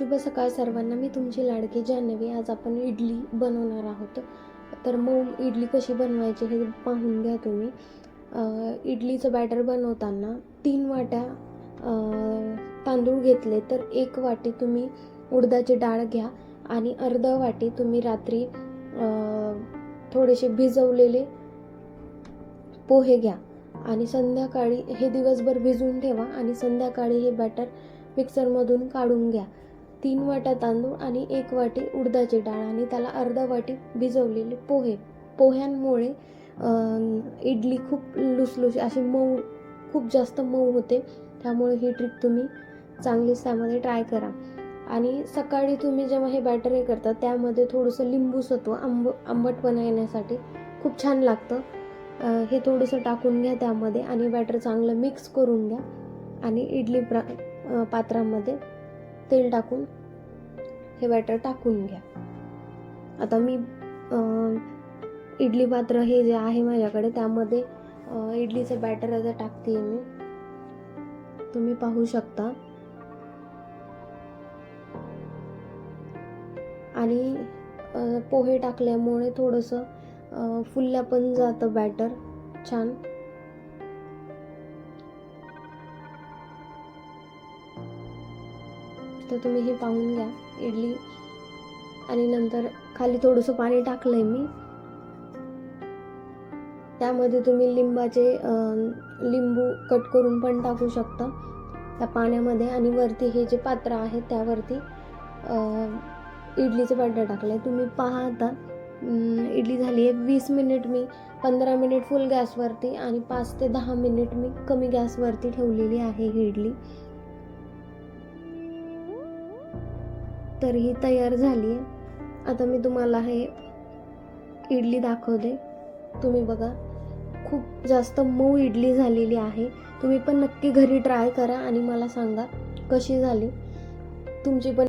शुभ सकाळ सर्वांना. मी तुमची लाडकी जान्हवी. आज आपण इडली बनवणार आहोत. तर मऊ इडली कशी बनवायची हे पाहून घ्या तुम्ही. इडलीचं बॅटर बनवताना 3 वाट्या तांदूळ घेतले तर 1 वाटी तुम्ही उडदाची डाळ घ्या आणि अर्धा वाटी तुम्ही रात्री थोडेसे भिजवलेले पोहे घ्या आणि संध्याकाळी हे दिवसभर भिजवून ठेवा आणि संध्याकाळी हे बॅटर मिक्सरमधून काढून घ्या. 3 वाट्या तांदूळ आणि 1 वाटी उडदाची डाळ आणि त्याला अर्धा वाटी भिजवलेले पोहे. पोह्यांमुळे इडली खूप लुसलुशी अशी मऊ, खूप जास्त मऊ होते. त्यामुळे ही ट्रिक तुम्ही चांगलीच त्यामध्ये ट्राय करा. आणि सकाळी तुम्ही जेव्हा हे बॅटर हे करता त्यामध्ये थोडंसं लिंबू सत्व आंबटपणा येण्यासाठी खूप छान लागतं. हे थोडंसं टाकून घ्या त्यामध्ये आणि बॅटर चांगलं मिक्स करून घ्या आणि इडली पात्रामध्ये तेल टाकून हे बॅटर टाकून घ्या. आता मी इडली पात्र हे जे आहे माझ्याकडे त्यामध्ये इडलीचं बॅटर आता टाकते मी. तुम्ही पाहू शकता. आणि पोहे टाकल्यामुळे थोडंसं फुलल्या पण जातं बॅटर छान. तर तुम्ही हे पाहून घ्या इडली. आणि नंतर खाली थोडंसं पाणी टाकलंय मी. त्यामध्ये तुम्ही लिंबू कट करून पण टाकू शकता त्या पाण्यामध्ये. आणि वरती हे जे पात्र आहे त्यावरती इडलीचं बॅटर टाकलंय. तुम्ही पहा आता इडली झाली आहे. 20 मिनिट मी 15 मिनिट फुल गॅसवरती आणि 5 ते 10 मिनिट मी कमी गॅसवरती ठेवलेली आहे ही इडली. तर ही तयार झाली आहे. आता मी तुम्हाला हे इडली दाखवते. तुम्ही बघा, खूप जास्त मऊ इडली झालेली आहे. तुम्ही पण नक्की घरी ट्राय करा आणि मला सांगा कशी झाली तुमची पण.